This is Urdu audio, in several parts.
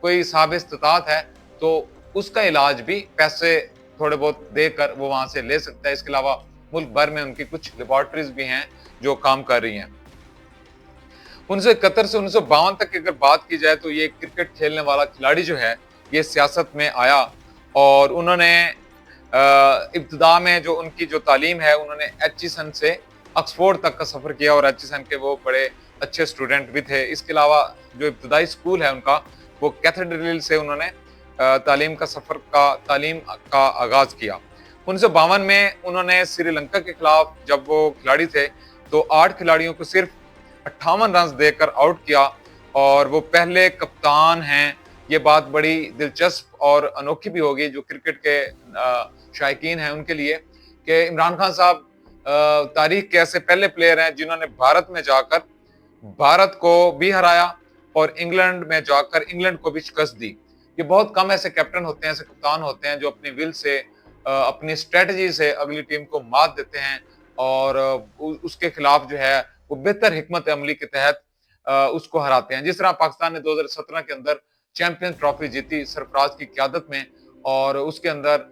کوئی صاحب استطاعت ہے تو اس کا علاج بھی پیسے تھوڑے بہت دے کر وہ وہاں سے لے سکتا ہے. اس کے علاوہ ملک بھر میں ان کی کچھ لیبارٹریز بھی ہیں جو کام کر رہی ہیں. قطر سے 1952 تک اگر بات کی جائے تو یہ کرکٹ کھیلنے والا کھلاڑی جو ہے یہ سیاست میں آیا, اور انہوں نے ابتدا میں جو ان کی جو تعلیم ہے انہوں نے ایچیسن سے آکسفورڈ تک کا سفر کیا, اور ایچیسن کے وہ بڑے اچھے اسٹوڈنٹ بھی تھے. اس کے علاوہ جو ابتدائی اسکول ہے ان کا وہ کیتھیڈرل سے انہوں نے تعلیم کا آغاز کیا. 1952 میں انہوں نے سری لنکا کے خلاف جب وہ کھلاڑی تھے تو 8 کھلاڑیوں کو صرف 58 رنز دے کر آؤٹ کیا, اور وہ پہلے کپتان ہیں. یہ بات بڑی دلچسپ اور انوکھی بھی ہوگی جو کرکٹ کے شائقین ہیں ان کے لیے, کہ عمران خان صاحب تاریخ کے ایسے پہلے پلیئر ہیں جنہوں نے بھارت میں جا کر بھارت کو بھی ہرایا اور انگلینڈ میں جا کر انگلینڈ کو بھی شکست دی. یہ بہت کم ایسے کیپٹن ہوتے ہیں, ایسے کپتان ہوتے ہیں جو اپنی ول سے اپنی اسٹریٹجی سے اگلی ٹیم کو مات دیتے ہیں اور اس کے خلاف جو ہے وہ بہتر حکمت عملی کے تحت اس کو ہراتے ہیں. جس طرح پاکستان نے 2017 کے اندر چیمپئنز ٹرافی جیتی سرفراز کی قیادت میں, اور اس کے اندر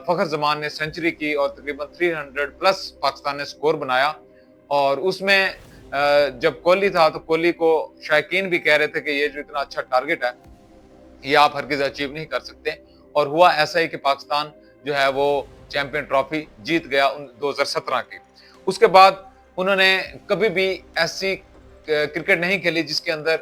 فخر زمان نے سینچری کی اور تقریباً 300 پلس پاکستان نے سکور بنایا. اور اس میں جب کوہلی تھا تو کوہلی کو شائقین بھی کہہ رہے تھے کہ یہ جو اتنا اچھا ٹارگٹ ہے یہ آپ ہرگز اچیو نہیں کر سکتے, اور ہوا ایسا ہی کہ پاکستان جو ہے وہ چیمپئن ٹرافی جیت گیا 2017 کی. اس کے بعد انہوں نے کبھی بھی ایسی کرکٹ نہیں کھیلی جس کے اندر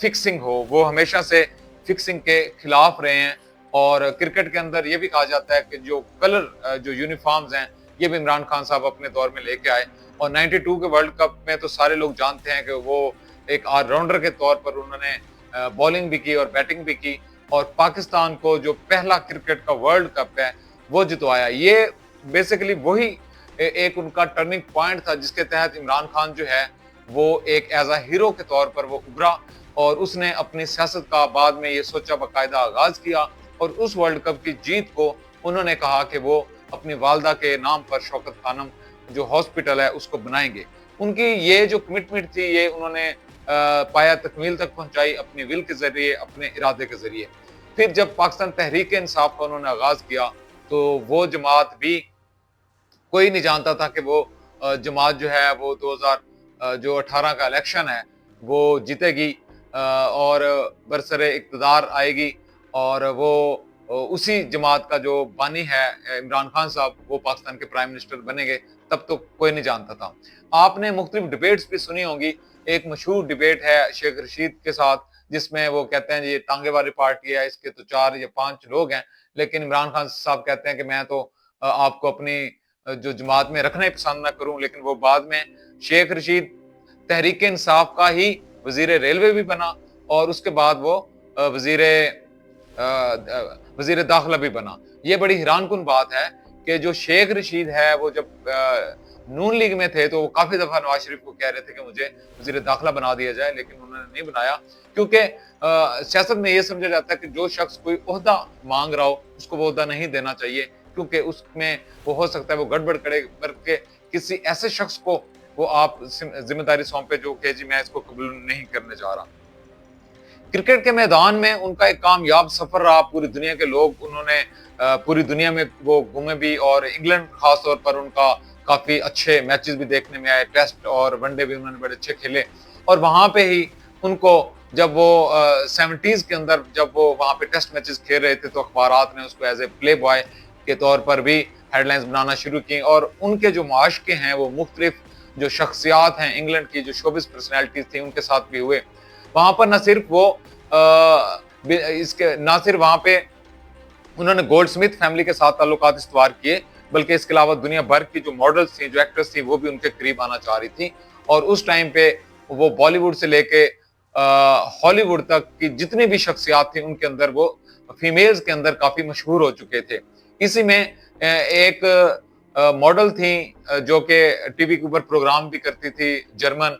فکسنگ ہو, وہ ہمیشہ سے فکسنگ کے خلاف رہے ہیں. اور کرکٹ کے اندر یہ بھی کہا جاتا ہے کہ جو کلر جو یونیفارمز ہیں یہ بھی عمران خان صاحب اپنے دور میں لے کے آئے, اور 92 کے ورلڈ کپ میں تو سارے لوگ جانتے ہیں کہ وہ ایک آل راؤنڈر کے طور پر انہوں نے بالنگ بھی کی اور بیٹنگ بھی کی, اور پاکستان کو جو پہلا کرکٹ کا ورلڈ کپ ہے وہ جتوایا. یہ بیسیکلی وہی ایک ان کا ٹرننگ پوائنٹ تھا جس کے تحت عمران خان جو ہے وہ ایک ایز اے ہیرو کے طور پر وہ ابھرا, اور اس نے اپنی سیاست کا بعد میں یہ سوچا باقاعدہ آغاز کیا, اور اس ورلڈ کپ کی جیت کو انہوں نے کہا کہ وہ اپنی والدہ کے نام پر شوکت خانم جو ہاسپٹل ہے اس کو بنائیں گے. ان کی یہ جو کمٹمنٹ تھی یہ انہوں نے پایا تکمیل تک پہنچائی اپنی ول کے ذریعے, اپنے ارادے کے ذریعے. پھر جب پاکستان تحریک انصاف کا انہوں نے آغاز کیا تو وہ جماعت بھی کوئی نہیں جانتا تھا کہ وہ جماعت جو ہے وہ 2018 کا الیکشن ہے وہ جیتے گی اور برسر اقتدار آئے گی, اور وہ اسی جماعت کا جو بانی ہے عمران خان صاحب وہ پاکستان کے پرائم منسٹر بنیں گے. تب تو کوئی نہیں جانتا تھا. آپ نے مختلف ڈیبیٹس بھی سنی ہوں گی. ایک مشہور ڈیبیٹ ہے شیخ رشید کے ساتھ جس میں وہ کہتے ہیں یہ ٹانگے والی پارٹی ہے, اس کے تو 4 یا 5 لوگ ہیں, لیکن عمران خان صاحب کہتے ہیں کہ میں تو آپ کو اپنی جو جماعت میں رکھنا ہی پسند نہ کروں. لیکن وہ بعد میں شیخ رشید تحریک انصاف کا ہی وزیر ریلوے بھی بنا, اور اس کے بعد وہ وزیر داخلہ بھی بنا. یہ بڑی حیران کن بات ہے کہ جو شیخ رشید ہے وہ جب نون لیگ میں تھے تو وہ کافی دفعہ نواز شریف کو کہہ رہے تھے کہ مجھے وزیر داخلہ بنا دیا جائے, لیکن انہوں نے نہیں بنایا, کیونکہ سیاست میں یہ سمجھا جاتا ہے کہ جو شخص کوئی عہدہ مانگ رہا ہو اس کو وہ عہدہ نہیں دینا چاہیے, کیونکہ اس میں وہ ہو سکتا ہے وہ گڑبڑ کرے, بلکہ کسی ایسے شخص کو وہ آپ ذمہ داری سونپے جو کہ جی میں اس کو قبول نہیں کرنے جا رہا. کرکٹ کے میدان میں ان کا ایک کامیاب سفر رہا. پوری دنیا کے لوگ انہوں نے پوری دنیا میں وہ گھومے بھی, اور انگلینڈ خاص طور پر ان کا کافی اچھے میچز بھی دیکھنے میں آئے, ٹیسٹ اور ون ڈے بھی انہوں نے بڑے اچھے کھیلے. اور وہاں پہ ہی ان کو جب وہ 70s کے اندر جب وہ وہاں پہ ٹیسٹ میچز کھیل رہے تھے تو اخبارات نے اس کو ایز اے پلے بوائے کے طور پر بھی ہیڈ لائنز بنانا شروع کی, اور ان کے جو معاشقے ہیں وہ مختلف جو شخصیات ہیں انگلینڈ کی جو شوبز پرسنالٹیز تھیں ان کے ساتھ بھی ہوئے. وہاں پر نہ صرف وہ نہ صرف وہاں پہ انہوں نے گولڈ سمتھ فیملی کے ساتھ تعلقات استوار کیے, بلکہ اس کے علاوہ دنیا بھر کی جو ماڈلز تھیں جو ایکٹرز تھیں وہ بھی ان کے قریب آنا چاہ رہی تھیں. اور اس ٹائم پہ وہ بالی ووڈ سے لے کے ہالی ووڈ تک کی جتنی بھی شخصیات تھیں ان کے اندر وہ فیمیلز کے اندر کافی مشہور ہو چکے تھے. اسی میں ایک ماڈل تھیں جو کہ ٹی وی کے اوپر پروگرام بھی کرتی تھی, جرمن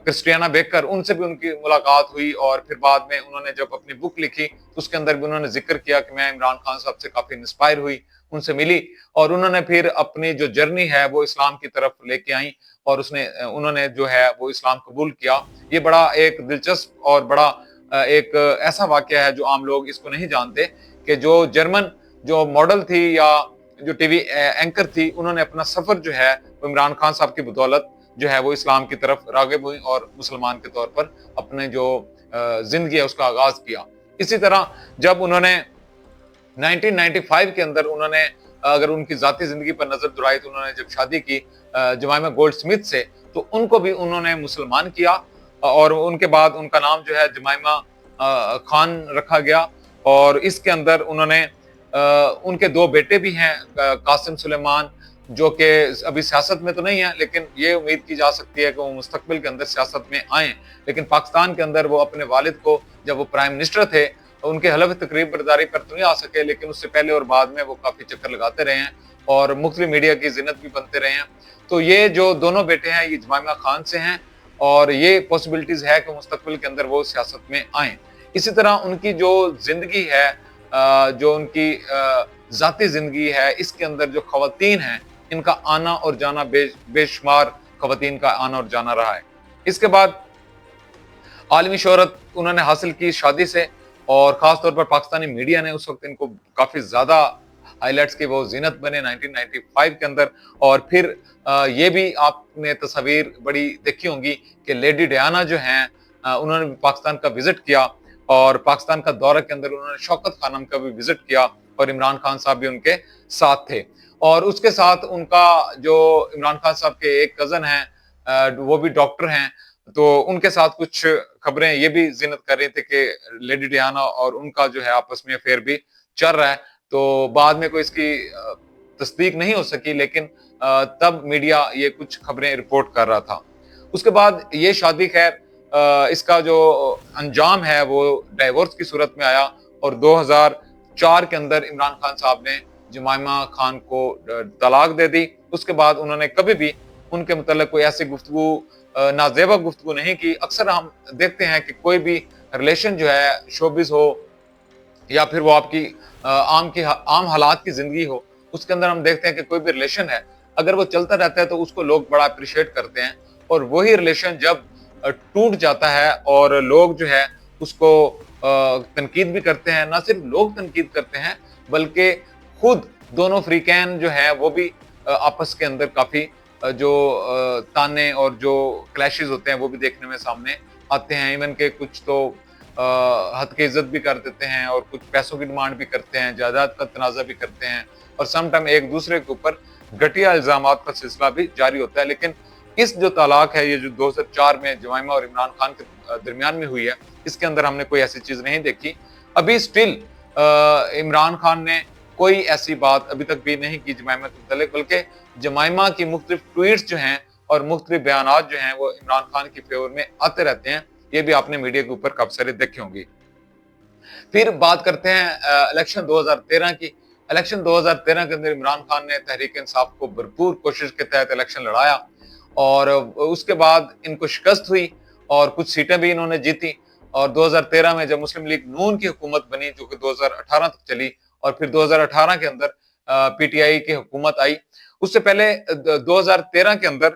کرسٹیانا بیکر, ان سے بھی ان کی ملاقات ہوئی. اور پھر بعد میں انہوں نے جب اپنی بک لکھی تو اس کے اندر بھی انہوں نے ذکر کیا کہ میں عمران خان صاحب سے کافی انسپائر ہوئی, ان سے ملی, اور انہوں نے پھر اپنی جو جرنی ہے وہ اسلام کی طرف لے کے آئیں, اور انہوں نے جو ہے وہ اسلام قبول کیا. یہ بڑا ایک دلچسپ اور بڑا ایک ایسا واقعہ ہے جو عام لوگ اس کو نہیں جانتے کہ جو جرمن جو ماڈل تھی یا جو ٹی وی اینکر تھی، انہوں نے اپنا سفر جو ہے وہ عمران خان صاحب کی بدولت جو ہے وہ اسلام کی طرف راغب ہوئی اور مسلمان کے طور پر اپنے جو زندگی ہے اس کا آغاز کیا۔ اسی طرح جب انہوں نے 1995 کے اندر انہوں نے اگر ان کی ذاتی زندگی پر نظر دوڑائی تو انہوں نے جب شادی کی جمائمہ گولڈ سمتھ سے، تو ان کو بھی انہوں نے مسلمان کیا اور ان کے بعد ان کا نام جو ہے جمائمہ خان رکھا گیا۔ اور اس کے اندر انہوں نے ان کے 2 بیٹے بھی ہیں، قاسم سلیمان، جو کہ ابھی سیاست میں تو نہیں ہیں لیکن یہ امید کی جا سکتی ہے کہ وہ مستقبل کے اندر سیاست میں آئیں، لیکن پاکستان کے اندر وہ اپنے والد کو جب وہ پرائم منسٹر تھے ان کے حلف تقریب برداری پر تو نہیں آ سکے، لیکن اس سے پہلے اور بعد میں وہ کافی چکر لگاتے رہے ہیں اور مختلف میڈیا کی زینت بھی بنتے رہے ہیں۔ تو یہ جو دونوں بیٹے ہیں یہ جمائمہ خان سے ہیں اور یہ پاسبلٹیز ہے کہ مستقبل کے اندر وہ سیاست میں آئیں۔ اسی طرح ان کی جو زندگی ہے، جو ان کی ذاتی زندگی ہے، اس کے اندر جو خواتین ہیں ان کا آنا اور جانا بے شمار خواتین کا آنا اور جانا رہا ہے۔ اس کے بعد عالمی شہرت انہوں نے حاصل کی شادی سے، اور خاص طور پر پاکستانی میڈیا نے اس وقت ان کو کافی زیادہ ہائی لائٹس کی وہ زینت بنے 1995 کے اندر۔ اور پھر یہ بھی آپ نے تصاویر بڑی دیکھی ہوں گی کہ لیڈی ڈیانا جو ہیں انہوں نے پاکستان کا وزٹ کیا، اور پاکستان کا دورہ کے اندر انہوں نے شوکت خانم کا بھی وزٹ کیا اور عمران خان صاحب بھی ان کے ساتھ تھے۔ اور اس کے ساتھ ان کا جو عمران خان صاحب کے ایک کزن ہیں وہ بھی ڈاکٹر ہیں، تو ان کے ساتھ کچھ خبریں یہ بھی زینت کر رہی تھے کہ لیڈی ڈیانا اور ان کا جو ہے آپس میں افیئر بھی چل رہا ہے۔ تو بعد میں کوئی اس کی تصدیق نہیں ہو سکی، لیکن تب میڈیا یہ کچھ خبریں رپورٹ کر رہا تھا۔ اس کے بعد یہ شادی خیر اس کا جو انجام ہے وہ ڈائیورس کی صورت میں آیا، اور 2004 کے اندر عمران خان صاحب نے جمائمہ خان کو طلاق دے دی۔ اس کے بعد انہوں نے کبھی بھی ان کے متعلق کوئی ایسی گفتگو نازیبا گفتگو نہیں کی۔ اکثر ہم دیکھتے ہیں کہ کوئی بھی ریلیشن جو ہے شوبز ہو یا پھر وہ آپ کی عام حالات کی زندگی ہو، اس کے اندر ہم دیکھتے ہیں کہ کوئی بھی ریلیشن ہے اگر وہ چلتا رہتا ہے تو اس کو لوگ بڑا اپریشیٹ کرتے ہیں، اور وہی ریلیشن جب ٹوٹ جاتا ہے اور لوگ جو ہے اس کو تنقید بھی کرتے ہیں، نہ صرف لوگ تنقید کرتے ہیں بلکہ خود دونوں فریقین جو ہیں وہ بھی آپس کے اندر کافی جو تانے اور جو کلیشز ہوتے ہیں وہ بھی دیکھنے میں سامنے آتے ہیں۔ ایون کہ کچھ تو حد کی عزت بھی کر دیتے ہیں اور کچھ پیسوں کی ڈیمانڈ بھی کرتے ہیں، جائیداد کا تنازع بھی کرتے ہیں، اور سم ٹائم ایک دوسرے کے اوپر گھٹیا الزامات کا سلسلہ بھی جاری ہوتا ہے۔ لیکن اس جو طلاق ہے یہ جو 2004 میں جمائمہ اور عمران خان کے درمیان میں ہوئی ہے، اس کے اندر ہم نے کوئی ایسی چیز نہیں دیکھی۔ ابھی سٹل عمران خان نے کوئی ایسی بات ابھی تک بھی نہیں کی جمائمہ کے متعلق، بلکہ جمائمہ کی مختلف ٹویٹس جو ہیں اور مختلف بیانات جو ہیں وہ عمران خان کی فیور میں آتے رہتے ہیں، یہ بھی آپ نے میڈیا کے اوپر کافی سارے دیکھے ہوں گی۔ پھر بات کرتے ہیں الیکشن 2013 کی۔ الیکشن 2013 کے اندر عمران خان نے تحریک انصاف کو بھرپور کوشش کے تحت الیکشن لڑایا، اور اس کے بعد ان کو شکست ہوئی اور کچھ سیٹیں بھی انہوں نے جیتی۔ اور 2013 میں جب مسلم لیگ نون کی حکومت بنی جو کہ 2018 تک چلی، اور پھر 2018 کے اندر پی ٹی آئی کی حکومت آئی، اس سے پہلے 2013 کے اندر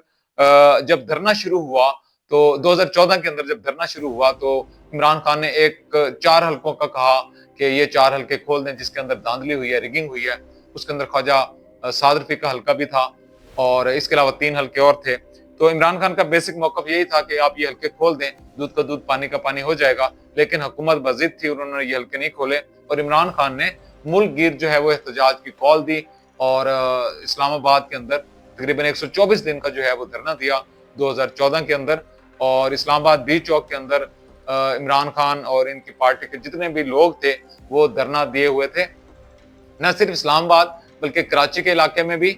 جب دھرنا شروع ہوا تو 2014 کے اندر جب دھرنا شروع ہوا تو عمران خان نے 4 حلقوں کا کہا کہ یہ 4 حلقے کھول دیں جس کے اندر دھاندلی ہوئی ہے، ریگنگ ہوئی ہے۔ اس کے اندر خواجہ سعد رفیق کا حلقہ بھی تھا، اور اس کے علاوہ 3 حلقے اور تھے۔ تو عمران خان کا بیسک موقف یہی تھا کہ آپ یہ حلقے کھول دیں، دودھ کا دودھ پانی کا پانی ہو جائے گا، لیکن حکومت بضد تھی، انہوں نے یہ حلقے نہیں کھولے، اور عمران خان نے ملک گیر جو ہے وہ احتجاج کی کال دی، اور اسلام آباد کے اندر تقریباً 124 دن کا جو ہے وہ دھرنا دیا 2014 کے اندر۔ اور اسلام آباد بی چوک کے اندر عمران خان اور ان کی پارٹی کے جتنے بھی لوگ تھے وہ دھرنا دیے ہوئے تھے، نہ صرف اسلام آباد بلکہ کراچی کے علاقے میں بھی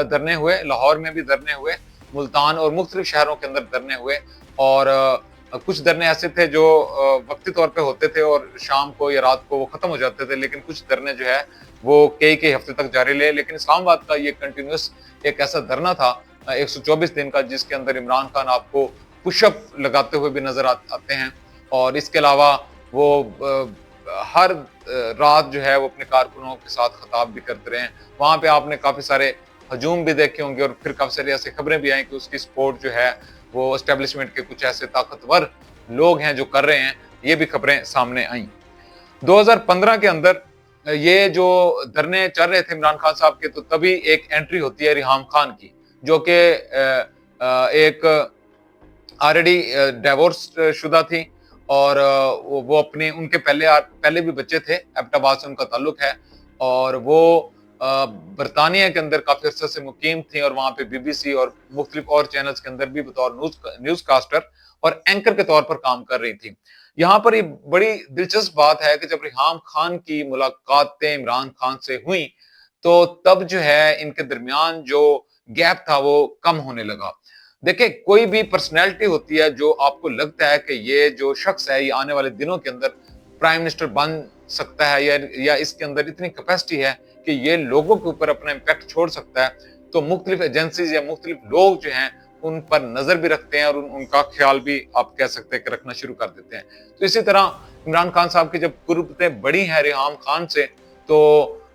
دھرنے ہوئے، لاہور میں بھی دھرنے ہوئے، ملتان اور مختلف شہروں کے اندر دھرنے ہوئے، اور کچھ دھرنے ایسے تھے جو وقتی طور پہ ہوتے تھے اور شام کو یا رات کو وہ ختم ہو جاتے تھے، لیکن کچھ دھرنے جو ہے وہ کئی ہفتے تک جاری رہے۔ لیکن اسلام آباد کا یہ کنٹینیوس ایک ایسا دھرنا تھا 124 دن کا، جس کے اندر عمران خان آپ کو پش اپ لگاتے ہوئے بھی نظر آتے ہیں، اور اس کے علاوہ وہ ہر رات جو ہے وہ اپنے کارکنوں کے ساتھ خطاب بھی کرتے رہے ہیں۔ وہاں پہ آپ نے کافی سارے ہجوم بھی دیکھے ہوں گے، اور پھر کافی ساری ایسی خبریں بھی آئیں کہ اس کی سپورٹ جو ہے وہ اسٹیبلشمنٹ کے کچھ ایسے طاقتور لوگ ہیں جو کر رہے ہیں، یہ بھی خبریں سامنے آئیں۔ 2015 کے اندر یہ جو دھرنے چل رہے تھے عمران خان صاحب کے، تو تبھی ایک انٹری ہوتی ہے ریحام خان کی، جو کہ ایک آلریڈی ڈیورس شدہ تھی، اور وہ اپنے ان کے پہلے بھی بچے تھے، ایبٹ آباد سے ان کا تعلق ہے، اور وہ برطانیہ کے اندر کافی عرصے سے مقیم تھی، اور وہاں پہ بی بی سی اور مختلف اور چینلز کے اندر بھی بطور نیوز کاسٹر اور اینکر کے طور پر کام کر رہی تھی۔ یہاں پر یہ بڑی دلچسپ بات ہے کہ جب ریحام خان کی ملاقاتیں عمران خان سے ہوئیں تو تب جو ہے ان کے درمیان جو گیپ تھا وہ کم ہونے لگا۔ دیکھیں، کوئی بھی پرسنالٹی ہوتی ہے جو آپ کو لگتا ہے کہ یہ جو شخص ہے یہ آنے والے دنوں کے اندر پرائم منسٹر بن سکتا ہے، یا اس کے اندر اتنی کیپیسٹی ہے کہ یہ لوگوں کے اوپر اپنا امپیکٹ چھوڑ سکتا ہے، تو مختلف ایجنسیز یا مختلف لوگ جو ہیں ان پر نظر بھی رکھتے ہیں، اور ان کا خیال بھی آپ کہہ سکتے ہیں کہ رکھنا شروع کر دیتے ہیں۔ تو اسی طرح عمران خان صاحب کی جب قربتیں بڑی ہیں ریحام خان سے، تو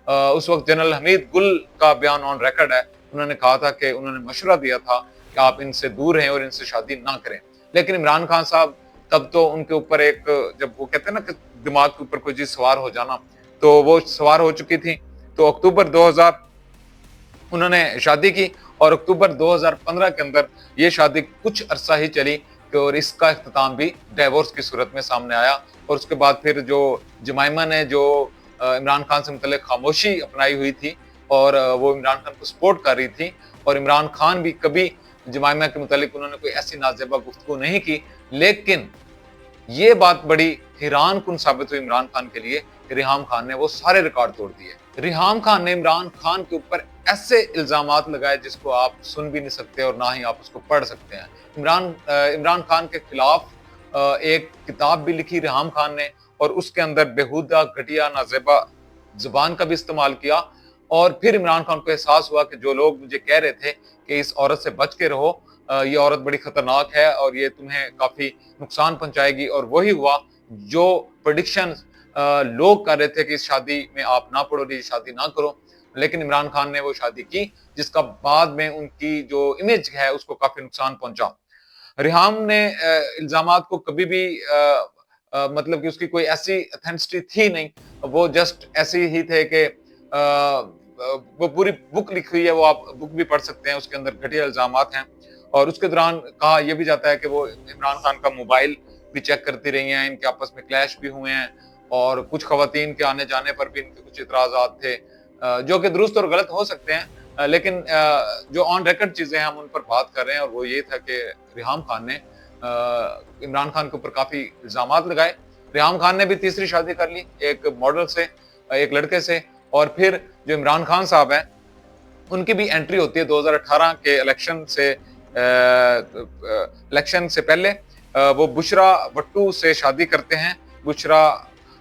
اس وقت جنرل حمید گل کا بیان آن ریکارڈ ہے، انہوں نے کہا تھا کہ انہوں نے مشورہ دیا تھا کہ آپ ان سے دور ہیں اور ان سے شادی نہ کریں، لیکن عمران خان صاحب تب تو ان کے اوپر ایک، جب وہ کہتے ہیں نا کہ دماغ کے اوپر کوئی چیز سوار ہو جانا، تو وہ سوار ہو چکی تھی۔ تو اکتوبر 2000 انہوں نے شادی کی، اور اکتوبر 2015 کے اندر یہ شادی کچھ عرصہ ہی چلی، اور اس کا اختتام بھی ڈیورس کی صورت میں سامنے آیا۔ اور اس کے بعد پھر جو جمائمہ نے جو عمران خان سے متعلق خاموشی اپنائی ہوئی تھی، اور وہ عمران خان کو سپورٹ کر رہی تھی، اور عمران خان بھی کبھی جمائمہ کے متعلق انہوں نے کوئی ایسی نازیبہ گفتگو نہیں کی، لیکن یہ بات بڑی حیران کن ثابت ہوئی عمران خان کے لیے کہ ریحام خان نے وہ سارے ریکارڈ توڑ دیے۔ ریحام خان نے عمران خان کے اوپر ایسے الزامات لگائے جس کو آپ سن بھی نہیں سکتے اور نہ ہی آپ اس کو پڑھ سکتے ہیں۔ عمران خان کے خلاف ایک کتاب بھی لکھی ریحام خان نے، اور اس کے اندر بےہودہ گھٹیا نازیبہ زبان کا بھی استعمال کیا، اور پھر عمران خان کو احساس ہوا کہ جو لوگ مجھے کہہ رہے تھے کہ اس عورت سے بچ کے رہو، یہ عورت بڑی خطرناک ہے اور یہ تمہیں کافی نقصان پہنچائے گی، اور وہی ہوا جو پریڈکشن لوگ کر رہے تھے کہ اس شادی میں آپ نہ پڑو، یہ شادی نہ کرو، لیکن عمران خان نے وہ شادی کی، جس کا بعد میں ان کی جو امیج ہے اس کو کافی نقصان پہنچا۔ ریحام نے الزامات کو کبھی بھی مطلب کہ اس کی کوئی ایسی اتھینسٹی تھی نہیں، وہ جسٹ ایسے ہی تھے کہ وہ پوری بک لکھی ہوئی ہے، وہ آپ بک بھی پڑھ سکتے ہیں، اس کے اندر گھٹیا الزامات ہیں۔ اور اس کے دوران کہا یہ بھی جاتا ہے کہ وہ عمران خان کا موبائل بھی چیک کرتی رہی ہیں، ان کے آپس میں کلیش بھی ہوئے ہیں، اور کچھ خواتین کے آنے جانے پر بھی ان کے کچھ اعتراضات تھے، جو کہ درست اور غلط ہو سکتے ہیں، لیکن جو آن ریکارڈ چیزیں ہیں ہم ان پر بات کر رہے ہیں، اور وہ یہ تھا کہ ریحام خان نے عمران خان کے اوپر کافی الزامات لگائے۔ ریحام خان نے بھی تیسری شادی کر لی ایک ماڈل سے، ایک لڑکے سے، اور پھر جو عمران خان صاحب ہیں ان کی بھی انٹری ہوتی ہے 2018 کے الیکشن سے پہلے، وہ بشرا وٹو سے شادی کرتے ہیں۔ بشرا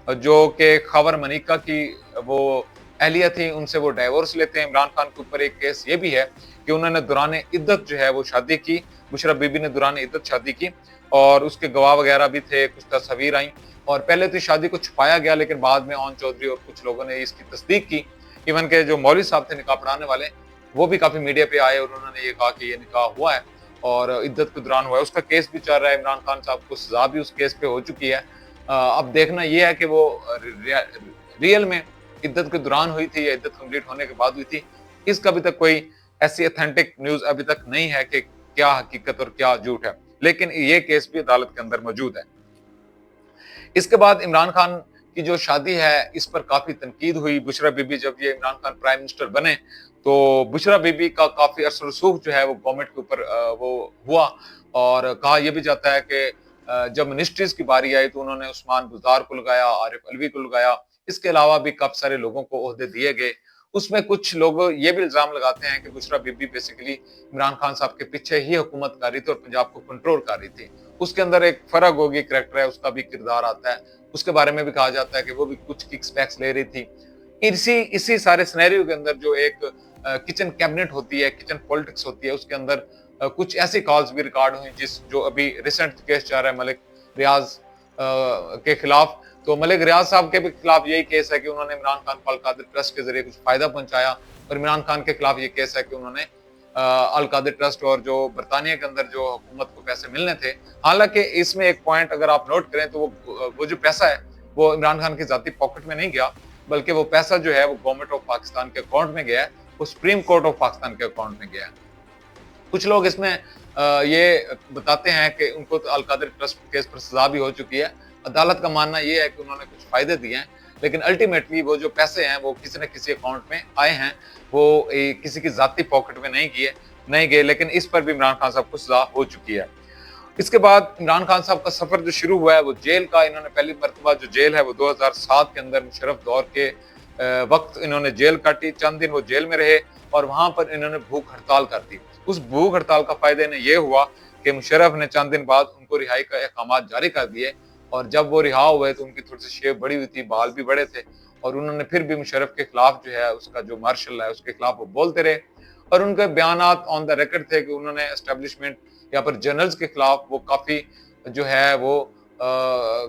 جو کہ خاور منیکا کی وہ اہلیہ تھی، ان سے وہ ڈائیورس لیتے ہیں۔ عمران خان کے اوپر ایک کیس یہ بھی ہے کہ انہوں نے دوران عدت جو ہے وہ شادی کی، بشرا بی بی نے دوران عدت شادی کی، اور اس کے گواہ وغیرہ بھی تھے، کچھ تصاویر آئیں، اور پہلے تو شادی کو چھپایا گیا، لیکن بعد میں اون چودھری اور کچھ لوگوں نے اس کی تصدیق کی، ایون کہ جو مولوی صاحب تھے نکاح پڑھانے والے، وہ بھی کافی میڈیا پہ آئے اور انہوں نے یہ کہا کہ یہ نکاح ہوا ہے اور عدت کے دوران ہوا ہے۔ اس کا کیس بھی چل رہا ہے، عمران خان صاحب کو سزا بھی اس کیس پہ ہو چکی ہے۔ اب دیکھنا یہ ہے کہ وہ ریئل میں عدت کے دوران ہوئی تھی یا عدت کمپلیٹ ہونے کے بعد ہوئی تھی، اس کا ابھی تک کوئی ایسی اتھینٹک نیوز ابھی تک نہیں ہے کہ کیا حقیقت اور کیا جھوٹ ہے، لیکن یہ کیس بھی عدالت کے اندر موجود ہے۔ اس کے بعد عمران خان کی جو شادی ہے اس پر کافی تنقید ہوئی۔ بشرا بی بی جب یہ عمران خان پرائم منسٹر بنے تو بشرا بی بی کا کافی اثر رسوخ جو ہے وہ گورنمنٹ کے اوپر وہ ہوا، اور کہا یہ بھی جاتا ہے کہ جب منسٹریز کی باری آئی تو انہوں نے عثمان بزدار کو لگایا، عارف علوی کو لگایا، اس کے علاوہ بھی کافی سارے لوگوں کو عہدے دیے گئے۔ اس میں کچھ لوگ یہ بھی الزام لگاتے ہیں کہ بشرا بی بی بیسیکلی عمران خان صاحب کے پیچھے ہی حکومت کر رہی تھی اور پنجاب کو کنٹرول کر رہی تھی۔ اس کے اندر ایک فرق ہوگی کریکٹر ہے، اس کا بھی کردار آتا ہے، اس کے بارے میں بھی کہا جاتا ہے کہ وہ بھی کچھ ککس بیکس لے رہی تھی۔ اسی سارے سینیریو کے اندر جو ایک کچن کیبنٹ ہوتی ہے، کچن پولیٹکس ہوتی ہے، اس کے اندر کچھ ایسی کالز بھی ریکارڈ ہوئی جو ابھی ریسنٹ کیس چل رہا ہے ملک ریاض کے خلاف، تو ملک ریاض صاحب کے بھی خلاف یہی کیس ہے کہ انہوں نے عمران خان فالقادر ٹرسٹ کے ذریعے کچھ فائدہ پہنچایا، اور عمران خان کے خلاف یہ کیس ہے کہ انہوں نے القادر ٹرسٹ اور جو برطانیہ کے اندر جو حکومت کو پیسے ملنے تھے. حالانکہ اس میں ایک پوائنٹ اگر آپ نوٹ کریں تو وہ جو پیسہ ہے وہ عمران خان کی ذاتی پاکٹ میں نہیں گیا, بلکہ وہ پیسہ جو ہے وہ گورنمنٹ آف پاکستان کے اکاؤنٹ میں گیا ہے, وہ سپریم کورٹ آف پاکستان کے اکاؤنٹ میں گیا ہے. کچھ لوگ اس میں یہ بتاتے ہیں کہ ان کو القادر ٹرسٹ کیس پر سزا بھی ہو چکی ہے. عدالت کا ماننا یہ ہے کہ انہوں نے کچھ فائدے دیے ہیں, لیکن الٹیمیٹلی وہ جو پیسے ہیں وہ کسی نہ کسی اکاؤنٹ میں آئے ہیں, وہ کسی کی ذاتی پاکٹ میں نہیں گئے, لیکن اس پر بھی عمران خان صاحب کو سزا ہو چکی ہے. اس کے بعد عمران خان صاحب کا سفر جو شروع ہوا ہے وہ جیل کا. انہوں نے پہلی مرتبہ جو جیل ہے وہ 2007 کے اندر مشرف دور کے وقت انہوں نے جیل کاٹی. چند دن وہ جیل میں رہے اور وہاں پر انہوں نے بھوک ہڑتال کر دی. اس بھوک ہڑتال کا فائدہ انہیں یہ ہوا کہ مشرف نے چند دن بعد ان کو رہائی کا احکامات جاری کر دیے, اور جب وہ رہا ہوئے تو ان کی تھوڑی سی شیپ بڑی ہوئی تھی, بال بھی بڑے تھے, اور انہوں نے پھر بھی مشرف کے خلاف جو ہے اس کا جو مارشل ہے اس کے خلاف وہ بولتے رہے. اور ان کے بیانات آن دا ریکارڈ تھے کہ انہوں نے اسٹیبلشمنٹ یا پر جنرلز کے خلاف وہ کافی جو ہے وہ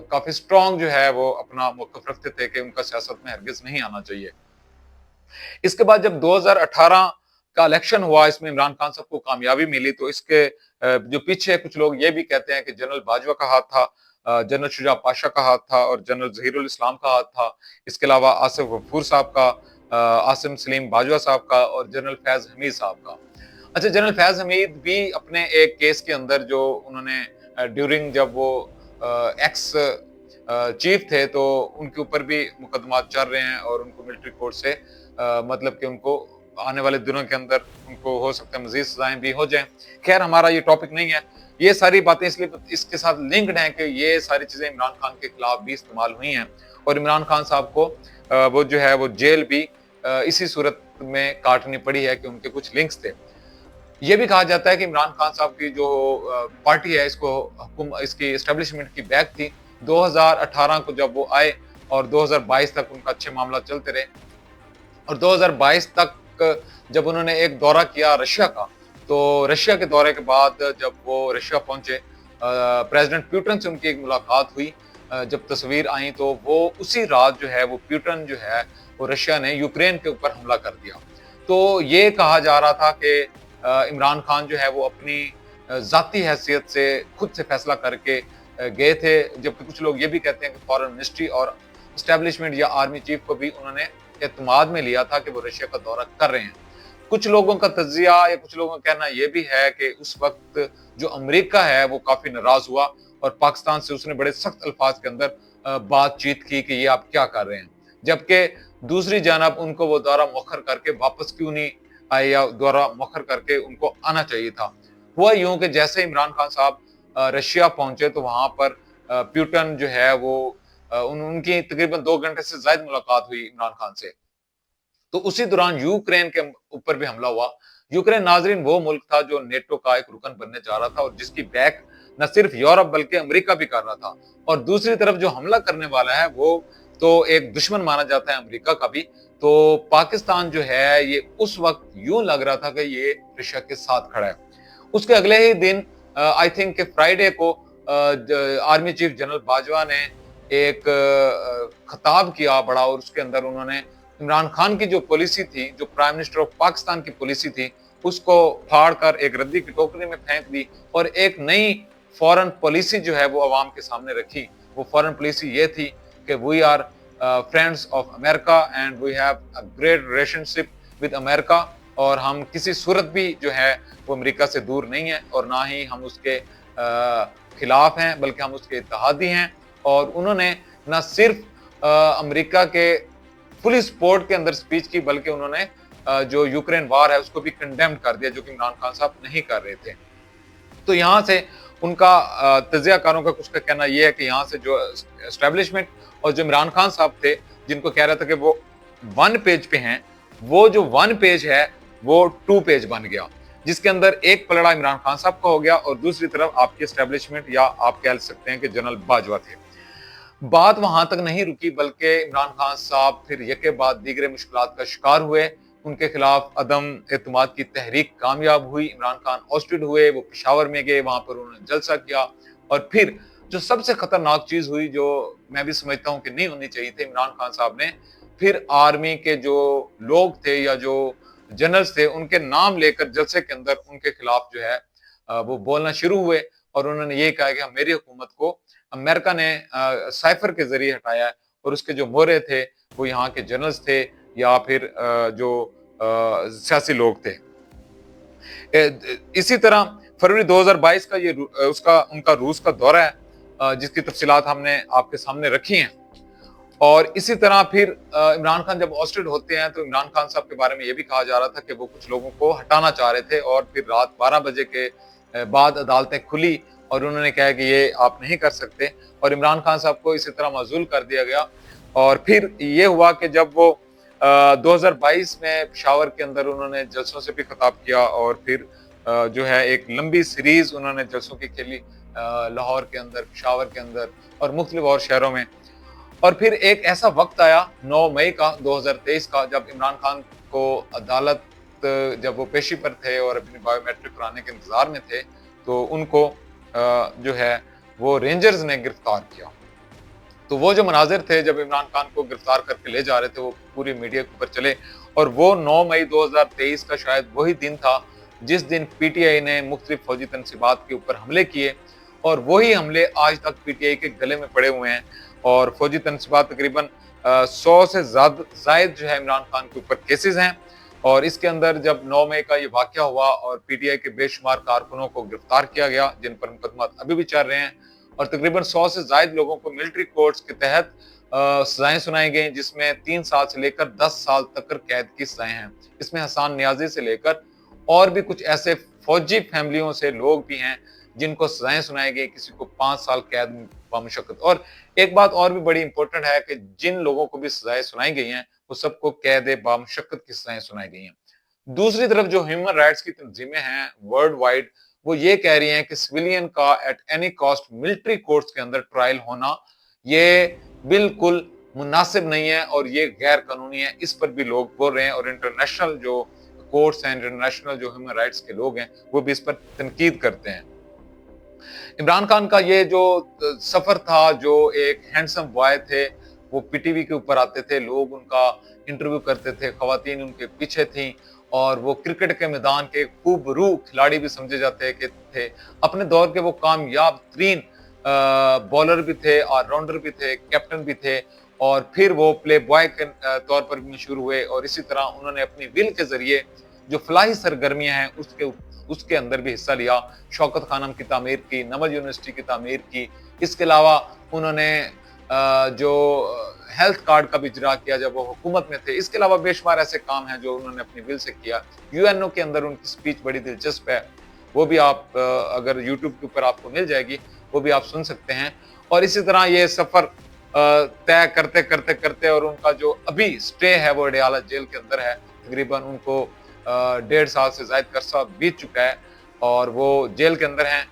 کافی سٹرونگ جو ہے وہ اپنا موقف رکھتے تھے کہ ان کا سیاست میں ہرگز نہیں آنا چاہیے. اس کے بعد جب 2018 کا الیکشن ہوا, اس میں عمران خان صاحب کو کامیابی ملی, تو اس کے جو پیچھے کچھ لوگ یہ بھی کہتے ہیں کہ جنرل باجوہ کا ہاتھ تھا, جنرل شجاع پاشا کا ہاتھ تھا, اور جنرل ظہیر الاسلام کا ہاتھ تھا. اس کے علاوہ آصف غفور صاحب کا, عاصم سلیم باجوہ صاحب کا, اور جنرل فیض حمید صاحب کا. اچھا, جنرل فیض حمید بھی اپنے ایک کیس کے اندر جو انہوں نے ڈیورنگ جب وہ ایکس چیف تھے تو ان کے اوپر بھی مقدمات چل رہے ہیں, اور ان کو ملٹری کورٹ سے مطلب کہ ان کو آنے والے دنوں کے اندر ان کو ہو سکتا ہے مزید سزائیں بھی ہو جائیں. خیر, ہمارا یہ ٹاپک نہیں ہے. یہ ساری باتیں اس لیے اس کے ساتھ لنکڈ ہیں کہ یہ ساری چیزیں عمران خان کے خلاف بھی استعمال ہوئی ہیں, اور عمران خان صاحب کو وہ جو ہے وہ جیل بھی اسی صورت میں کاٹنی پڑی ہے کہ ان کے کچھ لنکس تھے. یہ بھی کہا جاتا ہے کہ عمران خان صاحب کی جو پارٹی ہے اس کی اسٹیبلشمنٹ کی بیک تھی. 2018 کو جب وہ آئے اور 2022 تک ان کا اچھے معاملات چلتے رہے, اور 2022 تک جب انہوں نے ایک دورہ کیا رشیا کا, تو رشیا کے دورے کے بعد جب وہ رشیا پہنچے, پریزیڈنٹ پیوٹن سے ان کی ایک ملاقات ہوئی. جب تصویر آئیں تو وہ اسی رات جو ہے وہ پیوٹن جو ہے وہ رشیا نے یوکرین کے اوپر حملہ کر دیا. تو یہ کہا جا رہا تھا کہ عمران خان جو ہے وہ اپنی ذاتی حیثیت سے خود سے فیصلہ کر کے گئے تھے, جبکہ کچھ لوگ یہ بھی کہتے ہیں کہ فارن منسٹری اور اسٹیبلشمنٹ یا آرمی چیف کو بھی انہوں نے اعتماد میں لیا تھا کہ وہ رشیا کا دورہ کر رہے ہیں. کچھ لوگوں کا تجزیہ یا کچھ لوگوں کا کہنا یہ بھی ہے کہ اس وقت جو امریکہ ہے وہ کافی ناراض ہوا, اور پاکستان سے اس نے بڑے سخت الفاظ کے اندر بات چیت کی کہ یہ آپ کیا کر رہے ہیں, جبکہ دوسری جانب ان کو وہ دورہ مؤخر کر کے واپس کیوں نہیں آئے, یا دورہ مؤخر کر کے ان کو آنا چاہیے تھا. ہوا یوں کہ جیسے عمران خان صاحب رشیا پہنچے تو وہاں پر پیوٹن جو ہے وہ ان کی تقریباً 2 گھنٹے سے زائد ملاقات ہوئی عمران خان سے. تو اسی دوران یوکرین کے اوپر بھی حملہ ہوا. یوکرین ناظرین وہ ملک تھا جو نیٹو کا ایک رکن بننے جا رہا تھا, اور جس کی بیک نہ صرف یورپ بلکہ امریکہ بھی کر رہا تھا. اور دوسری طرف جو حملہ کرنے والا ہے وہ تو ایک دشمن مانا جاتا ہے امریکہ کا بھی. تو پاکستان جو ہے یہ اس وقت یوں لگ رہا تھا کہ یہ رشیا کے ساتھ کھڑا ہے. اس کے اگلے ہی دن آئی تھنک کہ فرائیڈے کو آرمی چیف جنرل باجوہ نے ایک خطاب کیا بڑا, اور اس کے اندر انہوں نے عمران خان کی جو پالیسی تھی, جو پرائم منسٹر آف پاکستان کی پالیسی تھی, اس کو پھاڑ کر ایک ردی کی ٹوکری میں پھینک دی, اور ایک نئی فورن پالیسی جو ہے وہ عوام کے سامنے رکھی. وہ فورن پالیسی یہ تھی کہ we are friends of America and we have a great relationship with America, اور ہم کسی صورت بھی جو ہے وہ امریکہ سے دور نہیں ہیں, اور نہ ہی ہم اس کے خلاف ہیں بلکہ ہم اس کے اتحادی ہیں. اور انہوں نے نہ صرف امریکہ کے فلی سپورٹ کے اندر سپیچ کی, بلکہ انہوں نے جو یوکرین وار ہے اس کو بھی کنڈیم کر دیا, جو کہ عمران خان صاحب نہیں کر رہے تھے. تو یہاں سے ان کا تجزیہ کاروں کا کچھ کا کہنا یہ ہے کہ یہاں سے جو اسٹیبلشمنٹ اور جو عمران خان صاحب تھے جن کو کہہ رہا تھا کہ وہ 1 پیج پہ ہیں, وہ جو 1 پیج ہے وہ 2 پیج بن گیا, جس کے اندر ایک پلڑا عمران خان صاحب کا ہو گیا, اور دوسری طرف آپ کی اسٹیبلشمنٹ یا آپ کہہ سکتے ہیں کہ جنرل باجوہ تھے. بات وہاں تک نہیں رکی, بلکہ عمران خان صاحب پھر یکے بعد دیگر مشکلات کا شکار ہوئے. ان کے خلاف عدم اعتماد کی تحریک کامیاب ہوئی. عمران خان اوسٹڈ ہوئے, وہ پشاور میں گئے, وہاں پر انہوں نے جلسہ کیا, اور پھر جو سب سے خطرناک چیز ہوئی, جو میں بھی سمجھتا ہوں کہ نہیں ہونی چاہیے تھی, عمران خان صاحب نے پھر آرمی کے جو لوگ تھے یا جو جنرلز تھے ان کے نام لے کر جلسے کے اندر ان کے خلاف جو ہے وہ بولنا شروع ہوئے، اور انہوں نے یہ کہا کہ میری حکومت کو امریکہ نے سائفر کے ذریعے ہٹایا ہے، اور اس کے جو مورے تھے وہ یہاں کے جنرلز تھے یا پھر جو سیاسی لوگ تھے۔ اسی طرح فروری 2022 کا ان کا روس کا دورہ ہے، جس کی تفصیلات ہم نے آپ کے سامنے رکھی ہیں۔ اور اسی طرح پھر عمران خان جب آسٹڈ ہوتے ہیں تو عمران خان صاحب کے بارے میں یہ بھی کہا جا رہا تھا کہ وہ کچھ لوگوں کو ہٹانا چاہ رہے تھے، اور پھر رات 12 بجے کے بعد عدالتیں کھلی اور انہوں نے کہا کہ یہ آپ نہیں کر سکتے، اور عمران خان صاحب کو اسی طرح معزول کر دیا گیا۔ اور پھر یہ ہوا کہ جب وہ 2022 میں پشاور کے اندر انہوں نے جلسوں سے بھی خطاب کیا، اور پھر جو ہے ایک لمبی سیریز انہوں نے جلسوں کی کھیلی لاہور کے اندر، پشاور کے اندر اور مختلف اور شہروں میں۔ اور پھر ایک ایسا وقت آیا 9 مئی کا 2023 کا، جب عمران خان کو عدالت جب وہ پیشی پر تھے اور اپنی بایو میٹرک کرانے کے انتظار میں تھے، تو ان کو جو ہے وہ رینجرز نے گرفتار کیا۔ تو وہ جو مناظر تھے جب عمران خان کو گرفتار کر کے لے جا رہے تھے، وہ پوری میڈیا کے اوپر چلے، اور وہ 9 مئی 2023 کا شاید وہی دن تھا جس دن پی ٹی آئی نے مختلف فوجی تنصیبات کے اوپر حملے کیے، اور وہی حملے آج تک پی ٹی آئی کے گلے میں پڑے ہوئے ہیں، اور فوجی تنصیبات تقریباً 100 سے زائد جو ہے عمران خان کے اوپر کیسز ہیں۔ اور اس کے اندر جب 9 مئی کا یہ واقعہ ہوا اور پی ٹی آئی کے بے شمار کارکنوں کو گرفتار کیا گیا جن پر مقدمات ابھی بھی چل رہے ہیں، اور تقریباً 100 سے زائد لوگوں کو ملٹری کورٹس کے تحت سزائیں سنائی گئیں، جس میں 3 سال سے لے کر 10 سال تک قید کی سزائیں ہیں۔ اس میں حسان نیازی سے لے کر اور بھی کچھ ایسے فوجی فیملیوں سے لوگ بھی ہیں جن کو سزائیں سنائی گئی، کسی کو 5 سال قید بمشقت۔ اور ایک بات اور بھی بڑی امپورٹنٹ ہے کہ جن لوگوں کو بھی سزائیں سنائی گئی ہیں وہ سب کو قید بمشقت کی سزائیں سنائی گئی ہیں۔ دوسری طرف جو ہیومن رائٹس کی تنظیمیں ہیں ورلڈ وائڈ، وہ یہ کہہ رہی ہیں کہ سویلین کا at any cost military courts کے اندر ٹرائل ہونا یہ بالکل مناسب نہیں ہے اور یہ غیر قانونی ہے۔ اس پر بھی لوگ بول رہے ہیں، اور انٹرنیشنل جو کورٹس ہیں، انٹرنیشنل جو ہیومن رائٹس کے لوگ ہیں، وہ بھی اس پر تنقید کرتے ہیں۔ عمران خان کا یہ جو سفر تھا، جو ایک ہینڈسم بوائے تھے، وہ پی ٹی وی کے اوپر آتے تھے، لوگ ان کا انٹرویو کرتے تھے، خواتین ان کے پیچھے تھیں، اور وہ کرکٹ کے میدان کے خوب روح کھلاڑی بھی سمجھے جاتے تھے۔ اپنے دور کے وہ کامیاب ترین بولر بھی تھے، آل راؤنڈر بھی تھے، کیپٹن بھی تھے، اور پھر وہ پلے بوائے کے طور پر بھی مشہور ہوئے، اور اسی طرح انہوں نے اپنی ول کے ذریعے جو فلاحی سرگرمیاں ہیں اس کے اندر بھی حصہ لیا۔ شوکت خانم کی تعمیر کی، نمل یونیورسٹی کی تعمیر کی، اس کے علاوہ انہوں نے جو ہیلتھ کارڈ کا بھی اجرا کیا جب وہ حکومت میں تھے۔ اس کے علاوہ بے شمار ایسے کام ہیں جو انہوں نے اپنی ول سے کیا۔ یو این او کے اندر ان کی سپیچ بڑی دلچسپ ہے، وہ بھی آپ اگر یوٹیوب کے اوپر آپ کو مل جائے گی، وہ بھی آپ سن سکتے ہیں۔ اور اسی طرح یہ سفر طے کرتے کرتے کرتے، اور ان کا جو ابھی سٹے ہے وہ اڈیالہ جیل کے اندر ہے، تقریباً ان کو 1.5 سال سے زائد کا عرصہ بیت چکا ہے، اور وہ جیل کے اندر ہیں۔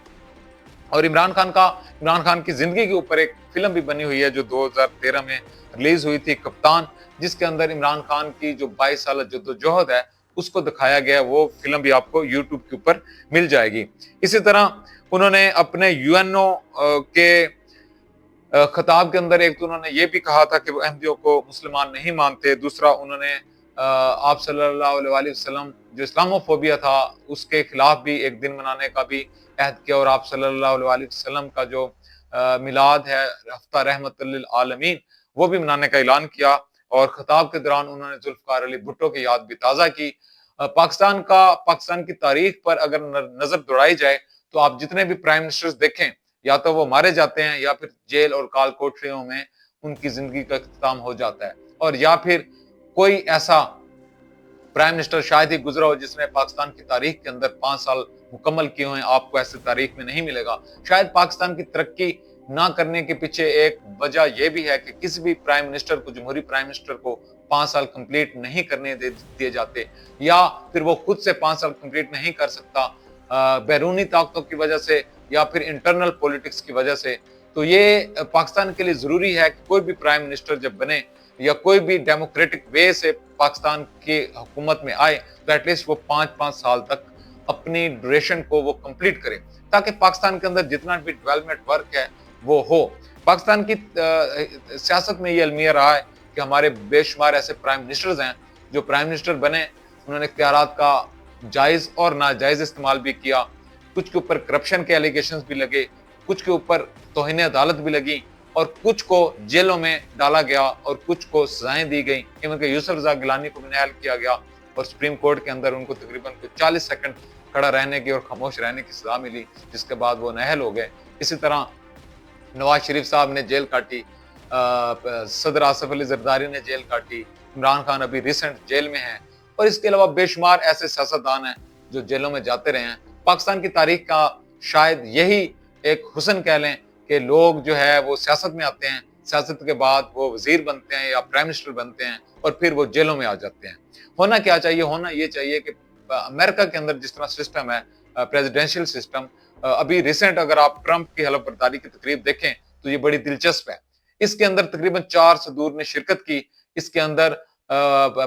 اور عمران خان کی زندگی کے اوپر ایک فلم بھی بنی ہوئی ہے جو 2013 میں ریلیز ہوئی تھی، کپتان، جس کے اندر عمران خان کی جو 22 سالہ جدوجہد ہے اس کو دکھایا گیا۔ وہ فلم بھی آپ کو یوٹیوب کے اوپر مل جائے گی۔ اسی طرح انہوں نے اپنے یو این او کے خطاب کے اندر ایک تو انہوں نے یہ بھی کہا تھا کہ وہ احمدیوں کو مسلمان نہیں مانتے، دوسرا انہوں نے آپ صلی اللہ علیہ وسلم جو اسلاموفوبیا تھا اس کے خلاف بھی ایک دن منانے کا بھی عہد کیا، اور آپ صلی اللہ علیہ وسلم کا جو میلاد ہے ہفتہ رحمت للعالمین وہ بھی منانے کا اعلان کیا۔ اور خطاب کے دوران انہوں نے ذوالفقار علی بھٹو کی یاد بھی تازہ کی۔ پاکستان کی تاریخ پر اگر نظر دوڑائی جائے تو آپ جتنے بھی پرائم منسٹرز دیکھیں، یا تو وہ مارے جاتے ہیں یا پھر جیل اور کال کوٹریوں میں ان کی زندگی کا اختتام ہو جاتا ہے، اور یا پھر کوئی ایسا پرائم منسٹر شاید ہی گزرا ہو جس نے پاکستان کی تاریخ کے اندر 5 سال مکمل کیے ہوئے ہیں۔ آپ کو ایسے تاریخ میں نہیں ملے گا۔ شاید پاکستان کی ترقی نہ کرنے کے پیچھے ایک وجہ یہ بھی ہے کہ کسی بھی پرائم منسٹر کو، جمہوری پرائم منسٹر کو 5 سال کمپلیٹ نہیں کرنے دیے جاتے، یا پھر وہ خود سے 5 سال کمپلیٹ نہیں کر سکتا بیرونی طاقتوں کی وجہ سے یا پھر انٹرنل پولیٹکس کی وجہ سے۔ تو یہ پاکستان کے لیے ضروری ہے کہ کوئی بھی پرائم منسٹر جب بنے یا کوئی بھی ڈیموکریٹک وے سے پاکستان کی حکومت میں آئے تو ایٹ لیسٹ وہ 5 سال تک اپنی ڈیوریشن کو وہ کمپلیٹ کرے، تاکہ پاکستان کے اندر جتنا بھی ڈیولپمنٹ ورک ہے وہ ہو۔ پاکستان کی سیاست میں یہ المیہ رہا ہے کہ ہمارے بے شمار ایسے پرائم منسٹرز ہیں جو پرائم منسٹر بنے انہوں نے اختیارات کا جائز اور ناجائز استعمال بھی کیا، کچھ کے اوپر کرپشن کے ایلیگیشنز بھی لگے، کچھ کے اوپر توہین عدالت بھی لگی، اور کچھ کو جیلوں میں ڈالا گیا اور کچھ کو سزائیں دی گئیں، ایون کہ یوسف رضا گیلانی کو بھی نااہل کیا گیا اور سپریم کورٹ کے اندر ان کو تقریباً 40 سیکنڈ کھڑا رہنے کی اور خاموش رہنے کی سزا ملی، جس کے بعد وہ نااہل ہو گئے۔ اسی طرح نواز شریف صاحب نے جیل کاٹی، صدر آصف علی زرداری نے جیل کاٹی، عمران خان ابھی ریسنٹ جیل میں ہیں، اور اس کے علاوہ بے شمار ایسے سیاستدان ہیں جو جیلوں میں جاتے رہے ہیں۔ پاکستان کی تاریخ کا شاید یہی ایک حسن کہہ لیں کہ لوگ جو ہے وہ سیاست میں آتے ہیں، سیاست کے بعد وہ وزیر بنتے ہیں یا پرائم منسٹر بنتے ہیں اور پھر وہ جیلوں میں آ جاتے ہیں۔ ہونا کیا چاہیے؟ ہونا یہ چاہیے کہ امریکہ کے اندر جس طرح سسٹم ہے، پریزیڈینشیل سسٹم، ابھی ریسنٹ اگر آپ ٹرمپ کی حلف برداری کی تقریب دیکھیں تو یہ بڑی دلچسپ ہے۔ اس کے اندر تقریباً 4 صدور نے شرکت کی۔ اس کے اندر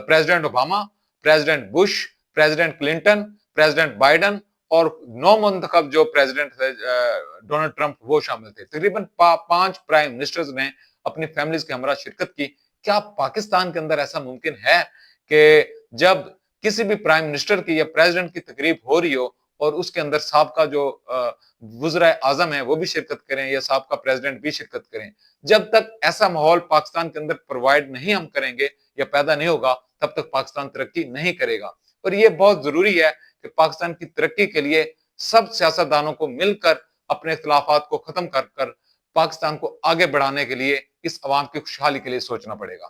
president Obama, president Bush, president Clinton, president Biden اور نو منتخب جو پریزیڈنٹ ڈونلڈ ٹرمپ وہ شامل تھے۔ تقریباً 5 پرائم منسٹرز نے اپنی فیملیز کے ہمراہ شرکت کی۔ کیا پاکستان کے اندر ایسا ممکن ہے کہ جب کسی بھی پرائم منسٹر کی یا پریزیڈنٹ کی تقریب ہو رہی ہو اور اس کے اندر سابقہ جو وزرائے اعظم ہیں وہ بھی شرکت کریں یا سابقہ پریزیڈنٹ بھی شرکت کریں؟ جب تک ایسا ماحول پاکستان کے اندر پرووائڈ نہیں ہم کریں گے یا پیدا نہیں ہوگا، تب تک پاکستان ترقی نہیں کرے گا۔ اور یہ بہت ضروری ہے کہ پاکستان کی ترقی کے لیے سب سیاستدانوں کو مل کر اپنے اختلافات کو ختم کر کر پاکستان کو آگے بڑھانے کے لیے اس عوام کی خوشحالی کے لیے سوچنا پڑے گا۔